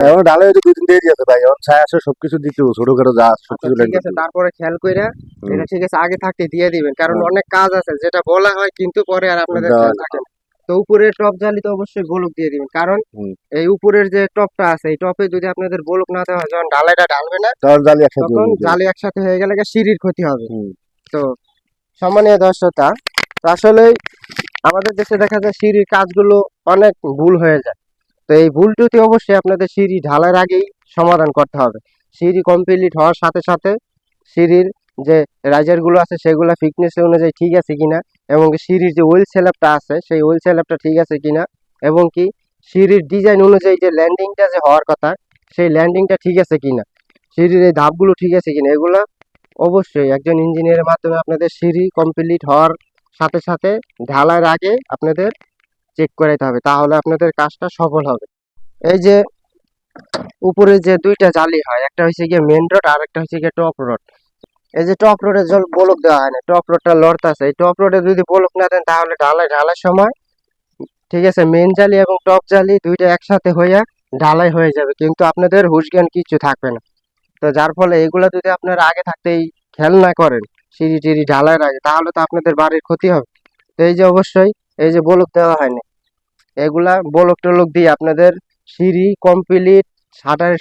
এখন ডালে হয়তো 2 দিন দেরি আছে ভাই, এখন ছায়া আসে সবকিছু দিতে ছোটখাটো যা আচ্ছা সবকিছু ঠিক আছে, তারপরে খেয়াল কইরা হুম। এটা ঠিক আছে আগে থাকতে দিয়ে দিবেন, কারণ হুম। অনেক কাজ আছে যেটা বলা হয় কিন্তু পরে আর আপনাদের দেওয়া খেয়াল থাকে না। তো উপরের টপ জালি তো অবশ্যই বলক দিয়ে দিবেন, কারণ হুম। এই উপরের যে টপটা আছে এই টপে যদি আপনাদের বলক না দেওয়া হয়, যখন ঢালাইটা ঢালবে না তাহলে জালি একসাথে তখন হয়ে যাবে। জালি একসাথে হয়ে গেলে গিয়ে সিঁড়ির ক্ষতি হবে। হুম। তো সম্মানীয় দর্শকরা, তো আসলে আমাদের দেশে দেখা যায় সিঁড়ির কাজগুলো অনেক ভুল হয়ে যায়। তো এই ভুলটুটি অবশ্যই আপনাদের সিঁড়ি ঢালার আগেই সমাধান করতে হবে। সিঁড়ি কমপ্লিট হওয়ার সাথে সাথে সিঁড়ির যে রাইজার গুলো আছে সেগুলো ফিটনেস অনুযায়ী ঠিক আছে কিনা, এবং কি সিঁড়ির যে ওয়েল স্ল্যাবটা আছে সেই ওয়েল স্ল্যাবটা ঠিক আছে কিনা, এবং কি সিঁড়ির ডিজাইন অনুযায়ী যে ল্যান্ডিংটা যে হওয়ার কথা সেই ল্যান্ডিংটা ঠিক আছে কিনা, সিঁড়ির এই ধাপগুলো ঠিক আছে কিনা, এগুলো অবশ্যই একজন ইঞ্জিনিয়ারের মাধ্যমে আপনাদের সিঁড়ি কমপ্লিট হওয়ার সাথে সাথে ঢালার আগে আপনাদের চেক করাইতে হবে, তাহলে আপনাদের কাজটা সফল হবে। এই যে উপরে যে দুইটা জালি হয়, একটা হচ্ছে গিয়ে মেন রড আর একটা হচ্ছে গিয়ে টপ রড। এই যে টপ রোডে জল বলক দেওয়া হয় না, টপ রোডটা লড়তাছে, এই টপ রোডে যদি বলক না দেন তাহলে ঢালার সময় ঠিক আছে মেন জালি এবং টপ জালি দুইটা একসাথে হইয়া ঢালাই হয়ে যাবে, কিন্তু আপনাদের হুশ জ্ঞান কিছু থাকবে না। তো যার ফলে এগুলা যদি আপনারা আগে থাকতেই খেয়াল না করেন সিঁড়ি টিড়ি ঢালাইয়ের আগে, তাহলে তো আপনাদের বাড়ির ক্ষতি হবে। তো এই যে অবশ্যই এই যে বলক দেওয়া হয়নি, এগুলা বলক টলক দিয়ে আপনাদের সিঁড়ি complete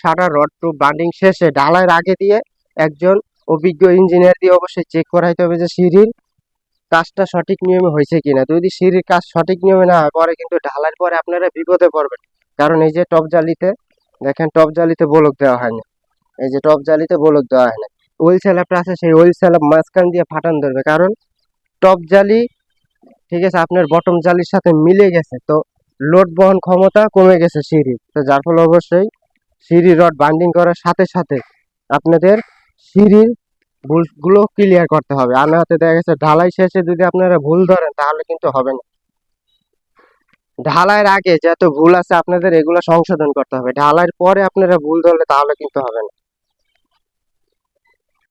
shutter rod to binding শেষে ঢালাইয়ের আগে দিয়ে একজন অভিজ্ঞ ইঞ্জিনিয়ার দিয়ে অবশ্যই চেক করাইতে হবে যে সিঁড়ির কাজটা সঠিক নিয়মে হয়েছে কিনা। যদি সিঁড়ির কাজ সঠিক নিয়মে না হয় পরে কিন্তু ঢালাইয়ের পরে আপনারা বিপদে পড়বেন, কারণ এই যে টপ জালিতে দেখেন টপ জালিতে বলক দেওয়া হয়নি, এই যে টপ জালিতে বলক দেওয়া হয় না, ওয়েল স্যালাপটা আছে সেই ওয়েল স্যালাপ মাঝখান দিয়ে ফাটান ধরবে, কারণ টপ জালি ঠিক আছে আপনার বটম জালির সাথে মিলে গেছে, তো লোড বহন ক্ষমতা কমে গেছে সিঁড়ির, তো যার ফলে অবশ্যই সিঁড়ি রড বান্ডিং করার সাথে সাথে আপনাদের সিঁড়ির ভুলগুলো ক্লিয়ার করতে হবে, আর না হতে দেখা গেছে ঢালাই শেষে যদি আপনারা ভুল ধরেন তাহলে কিন্তু হবে না। ঢালাইয়ের আগে যত ভুল আছে আপনাদের এগুলো সংশোধন করতে হবে, ঢালাইয়ের পরে আপনারা ভুল ধরলে তাহলে কিন্তু হবে না।